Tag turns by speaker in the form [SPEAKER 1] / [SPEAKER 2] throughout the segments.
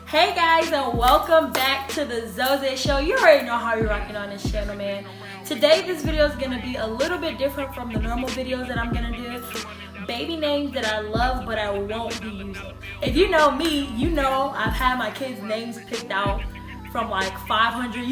[SPEAKER 1] Hey guys, and welcome back to the Zozay show. You already know how you're rocking on this channel, man. Today this video is gonna be a little bit different from the normal videos that I'm gonna do. Baby names that I love but I won't be using. If you know me, you know I've had my kids' names picked out from like 500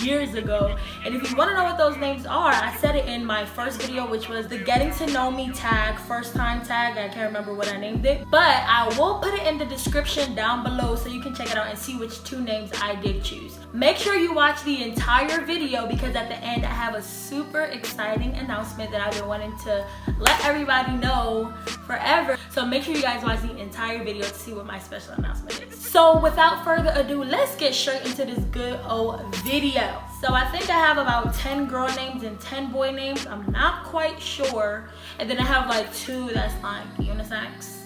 [SPEAKER 1] years ago. And if you want to know what those names are, I said it in my first video, which was the getting to know me tag, first time tag. I can't remember what I named it, but I will put it in the description down below so you can check it out and see which two names I did choose. Make sure you watch the entire video because at the end I have a super exciting announcement that I've been wanting to let everybody know forever. So make sure you guys watch the entire video to see what my special announcement is. So without further ado, let's get straight into this good old video. So I think I have about 10 girl names and 10 boy names. I'm not quite sure. And then I have like 2 that's like unisex.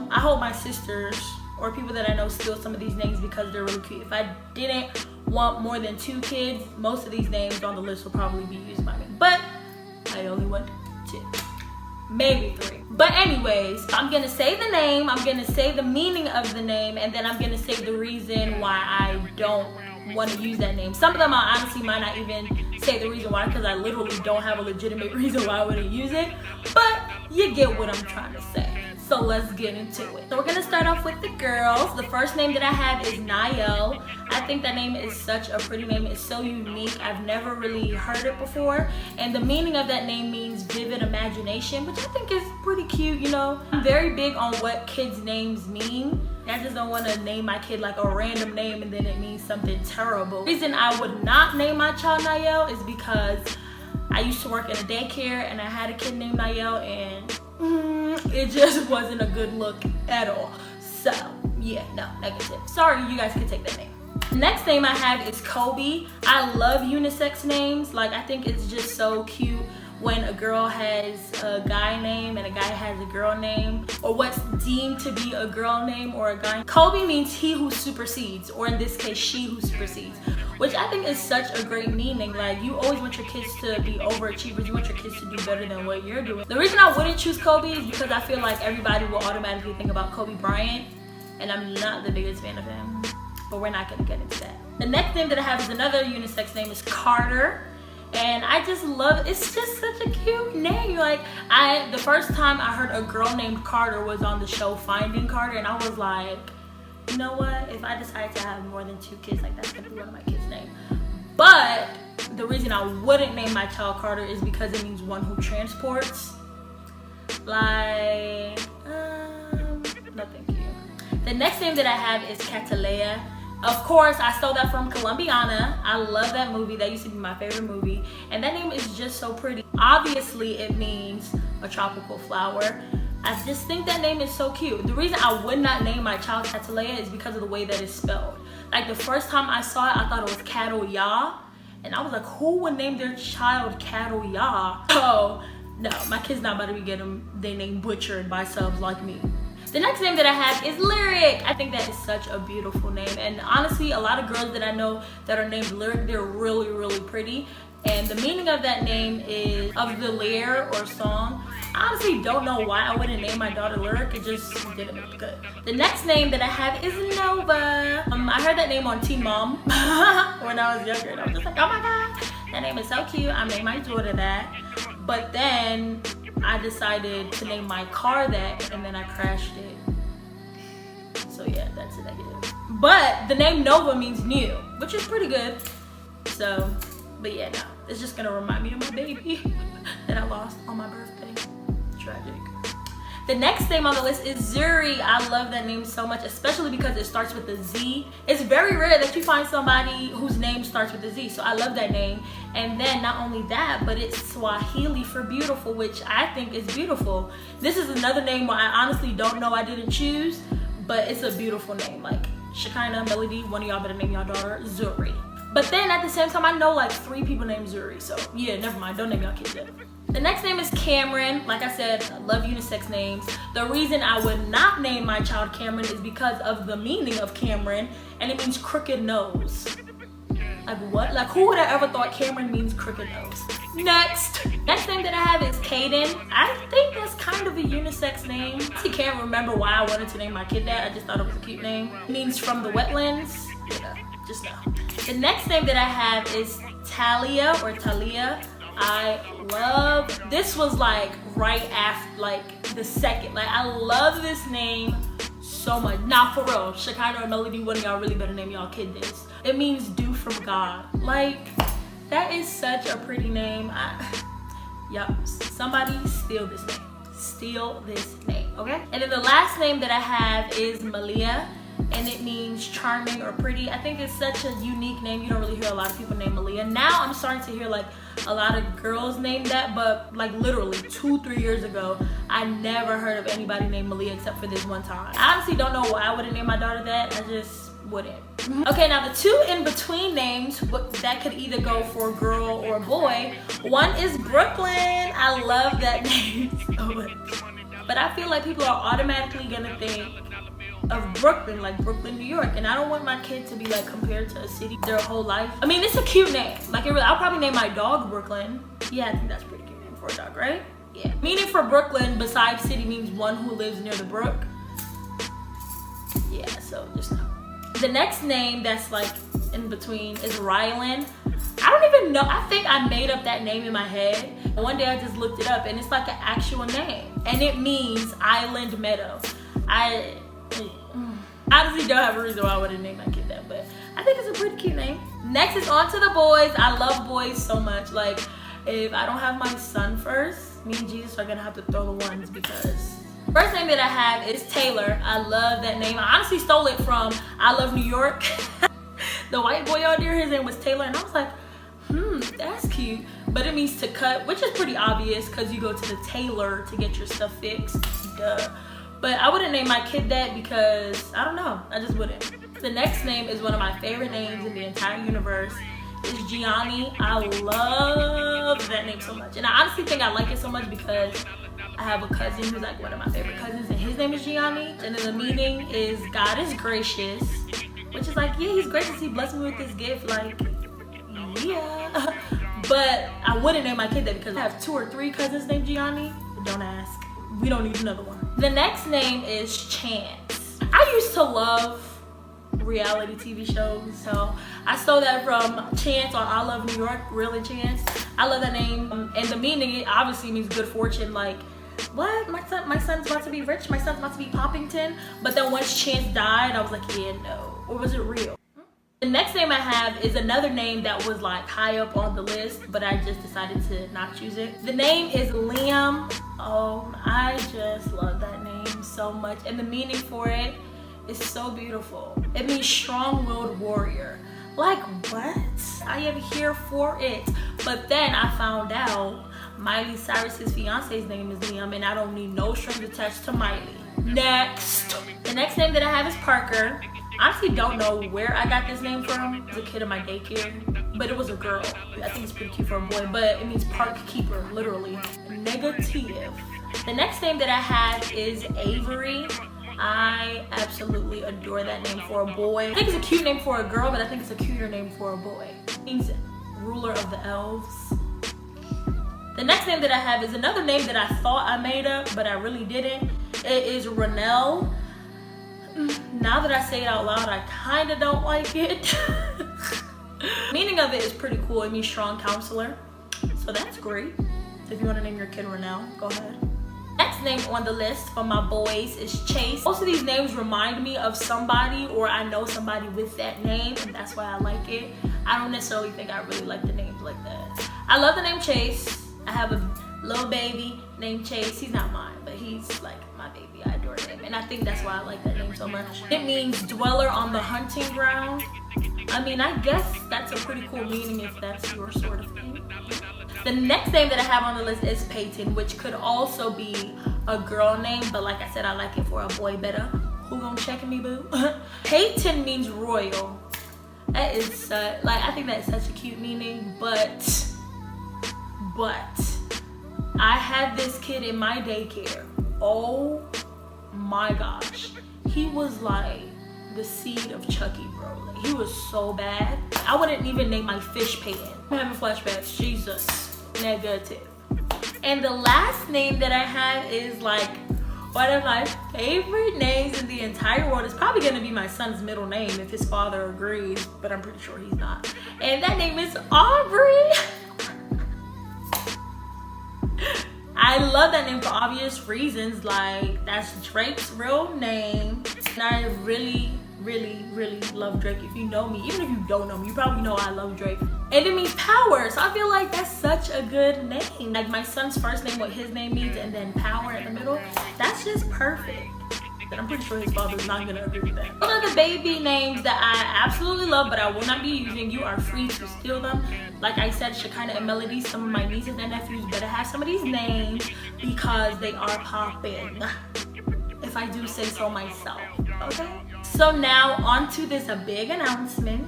[SPEAKER 1] I hope my sisters or people that I know steal some of these names because they're really cute. If I didn't want more than 2 kids, most of these names on the list will probably be used by me. But I only want 2. Maybe 3. But anyways, I'm gonna say the name, I'm gonna say the meaning of the name, and then I'm gonna say the reason why I don't want to use that name. Some of them I honestly might not even say the reason why because I literally don't have a legitimate reason why I wouldn't use it, but you get what I'm trying to say. So let's get into it. So we're gonna start off with the girls. The first name that I have is Niall. I think that name is such a pretty name. It's so unique. I've never really heard it before. And the meaning of that name means vivid imagination, which I think is pretty cute, you know. I'm very big on what kids' names mean. I just don't want to name my kid like a random name and then it means something terrible. The reason I would not name my child Niall is because I used to work in a daycare and I had a kid named Niall and it just wasn't a good look at all. So yeah, no, negative. Sorry, you guys can take that name. Next name I have is Kobe. I love unisex names. Like, I think it's just so cute when a girl has a guy name and a guy has a girl name, or what's deemed to be a girl name or a guy. Kobe means he who supersedes, or in this case, she who supersedes, which I think is such a great meaning. Like, you always want your kids to be overachievers. You want your kids to do better than what you're doing. The reason I wouldn't choose Kobe is because I feel like everybody will automatically think about Kobe Bryant, and I'm not the biggest fan of him, but we're not gonna get into that. The next name that I have is another unisex name, is Carter. And I just love, it's just such a cute name. Like, the first time I heard a girl named Carter was on the show Finding Carter, and I was like, you know what? If I decide to have more than 2 kids, like, that's gonna be one of my kids' names. But the reason I wouldn't name my child Carter is because it means one who transports. Like, no thank you. The next name that I have is Talia. Of course, I stole that from Colombiana. I love that movie. That used to be my favorite movie. And that name is just so pretty. Obviously, it means a tropical flower. I just think that name is so cute. The reason I would not name my child Talia is because of the way that it's spelled. Like, the first time I saw it, I thought it was Talia. And I was like, who would name their child Talia? Oh, no, my kid's not about to be getting their name butchered by subs like me. The next name that I have is Lyric. I think that is such a beautiful name. And honestly, a lot of girls that I know that are named Lyric, they're really, really pretty. And the meaning of that name is of the lyre or song. I honestly don't know why I wouldn't name my daughter Lyric. It just didn't look good. The next name that I have is Nova. I heard that name on Teen Mom when I was younger. And I was just like, oh my God, that name is so cute. I named my daughter that. But then I decided to name my car that, and then I crashed it. So yeah, that's a negative. But the name Nova means new, which is pretty good. So, but yeah, no, it's just gonna remind me of my baby that I lost on my birthday. Tragic. The next name on the list is Zuri. I love that name so much, especially because it starts with a Z. It's very rare that you find somebody whose name starts with a Z, so I love that name. And then not only that, but it's Swahili for beautiful, which I think is beautiful. This is another name where I honestly don't know, I didn't choose, but it's a beautiful name. Like, Shekinah, Melody, one of y'all better name y'all daughter Zuri. But then at the same time, I know like 3 people named Zuri, so yeah, never mind, don't name y'all kids yet. The next name is Cameron. Like I said, I love unisex names. The reason I would not name my child Cameron is because of the meaning of Cameron, and it means crooked nose. Like, what? Like, who would have ever thought Cameron means crooked nose? Next name that I have is Caden. I think that's kind of a unisex name. I can't remember why I wanted to name my kid that. I just thought it was a cute name. It means from the wetlands. Yeah, just know. The next name that I have is Talia or Talia. I love, this was like right after, like the second, like I love this name so much. Nah, for real, Shekinah or Melody, one of y'all really better name y'all kid this. It means due from God. Like, that is such a pretty name. Yup, somebody steal this name. Steal this name, okay? And then the last name that I have is Malia, and it means charming or pretty. I think it's such a unique name. You don't really hear a lot of people named Malia. Now I'm starting to hear like a lot of girls name that, but like literally 2-3 years ago, I never heard of anybody named Malia except for this one time. I honestly don't know why I wouldn't name my daughter that. I just wouldn't. Okay, now the two in between names that could either go for a girl or a boy. One is Brooklyn. I love that name so much. But I feel like people are automatically gonna think of Brooklyn, like Brooklyn, New York, and I don't want my kid to be like compared to a city their whole life. I mean, it's a cute name. Like, I'll probably name my dog Brooklyn. Yeah, I think that's a pretty cute name for a dog, right? Yeah. Meaning for Brooklyn, besides city, means one who lives near the brook. Yeah, so just know. The next name that's like in between is Rylan. I don't even know. I think I made up that name in my head. One day I just looked it up, and it's like an actual name, and it means island meadow. I honestly don't have a reason why I wouldn't name my kid that, but I think it's a pretty cute name. Next is on to the boys. I love boys so much. Like, if I don't have my son first, me and Jesus are gonna have to throw the ones, because first name that I have is Taylor. I love that name. I honestly stole it from I Love New York. The white boy on there, his name was Taylor, and I was like, that's cute. But it means to cut, which is pretty obvious because you go to the tailor to get your stuff fixed. Duh. But I wouldn't name my kid that because, I don't know, I just wouldn't. The next name is one of my favorite names in the entire universe. It's Jionni. I love that name so much. And I honestly think I like it so much because I have a cousin who's like one of my favorite cousins, and his name is Jionni. And then the meaning is God is gracious, which is like, yeah, he's gracious. He blessed me with this gift. Like, yeah. But I wouldn't name my kid that because I have 2 or 3 cousins named Jionni. Don't ask. We don't need another one. The next name is Chance. I used to love reality TV shows, so I stole that from Chance on I Love New York. Really, Chance. I love that name, and the meaning, it obviously means good fortune. Like, what? My son's about to be rich. My son's about to be Poppington. But then once Chance died, I was like, yeah, no. Or was it real? The next name I have is another name that was like high up on the list, but I just decided to not choose it. The name is Liam. Oh, I just love that name so much. And the meaning for it is so beautiful. It means strong-willed warrior. Like, what? I am here for it. But then I found out Miley Cyrus's fiance's name is Liam, and I don't need no strings attached to Miley. Next. The next name that I have is Parker. I honestly don't know where I got this name from. It was a kid in my daycare, but it was a girl. I think it's pretty cute for a boy, but it means park keeper, literally. Negative. The next name that I have is Avery. I absolutely adore that name for a boy. I think it's a cute name for a girl, but I think it's a cuter name for a boy. It means ruler of the elves. The next name that I have is another name that I thought I made up, but I really didn't. It is Rennell. Now that I say it out loud, I kind of don't like it. Meaning of it is pretty cool. It means strong counselor. So that's great. If you want to name your kid Rennell, go ahead. Next name on the list for my boys is Chase. Most of these names remind me of somebody, or I know somebody with that name, and that's why I like it. I don't necessarily think I really like the names like that. I love the name Chase. I have a little baby named Chase. He's not mine, but he's like my baby. I adore him, and I think that's why I like that name so much. It means dweller on the hunting ground. I mean, I guess that's a pretty cool meaning if that's your sort of thing. The next name that I have on the list is Payton, which could also be a girl name, but like I said, I like it for a boy better. Who gonna check me, boo? Payton means royal. That is like, I think that's such a cute meaning, but I had this kid in my daycare. Oh my gosh. He was like the seed of Chucky, bro. Like, he was so bad. I wouldn't even name my fish Payton. I'm having flashbacks, Jesus. That good too. And the last name that I have is like one of my favorite names in the entire world. It's probably gonna be my son's middle name if his father agrees, but I'm pretty sure he's not. And that name is Aubrey. I love that name for obvious reasons. Like, that's Drake's real name. And I really love Drake. If you know me, even if you don't know me, you probably know I love Drake. And it means power, so I feel like that's such a good name. Like my son's first name, what his name means, and then power in the middle, that's just perfect. But I'm pretty sure his father's not gonna agree with that. Those are the baby names that I absolutely love, but I will not be using. You are free to steal them. Like I said, Shekinah and Melody, some of my nieces and nephews better have some of these names because they are popping, if I do say so myself, okay? So now on to this big announcement.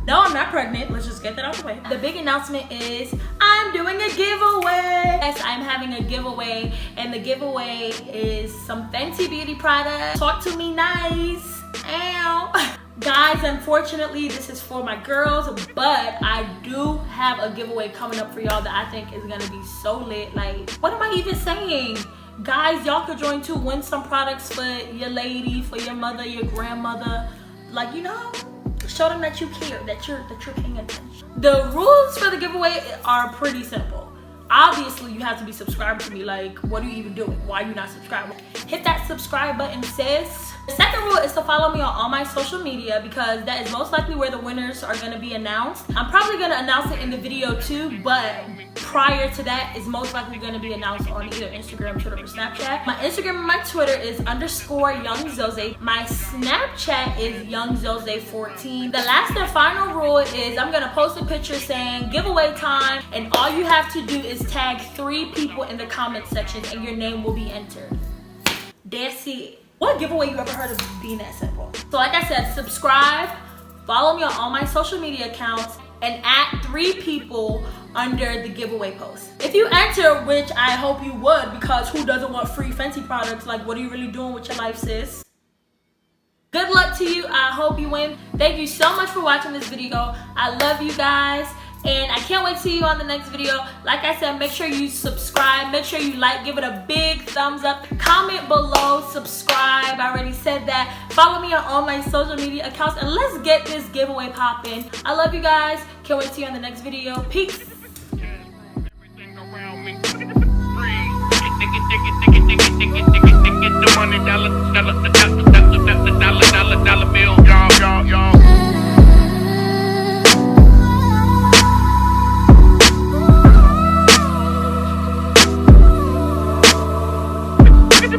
[SPEAKER 1] No, I'm not pregnant. Let's just get that out the way. The big announcement is I'm doing a giveaway. Yes, I'm having a giveaway, and the giveaway is some Fenty Beauty products. Talk to me nice. Ow. Guys, unfortunately, this is for my girls, but I do have a giveaway coming up for y'all that I think is gonna be so lit. Like, what am I even saying? Guys, y'all could join too. Win some products for your lady, for your mother, your grandmother. Like, you know, show them that you care, that you're paying attention. The rules for the giveaway are pretty simple. Obviously, you have to be subscribed to me. Like, what are you even doing? Why are you not subscribed? Hit that subscribe button, sis. The second rule is to follow me on all my social media because that is most likely where the winners are going to be announced. I'm probably going to announce it in the video too, but prior to that is most likely going to be announced on either Instagram, Twitter, or Snapchat. My Instagram and my Twitter is _YoungZozay. My Snapchat is YoungZozay14. The last and final rule is I'm going to post a picture saying giveaway time, and all you have to do is tag 3 people in the comment section and your name will be entered. That's it. What giveaway you ever heard of being that simple? So like I said, subscribe, follow me on all my social media accounts, and add 3 people under the giveaway post. If you enter, which I hope you would, because who doesn't want free Fenty products? Like, what are you really doing with your life, sis? Good luck to you. I hope you win. Thank you so much for watching this video. I love you guys. And I can't wait to see you on the next video. Like I said, make sure you subscribe. Make sure you like, give it a big thumbs up. Comment below, subscribe. I already said that. Follow me on all my social media accounts. And let's get this giveaway popping. I love you guys. Can't wait to see you on the next video. Peace.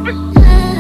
[SPEAKER 2] Bitch.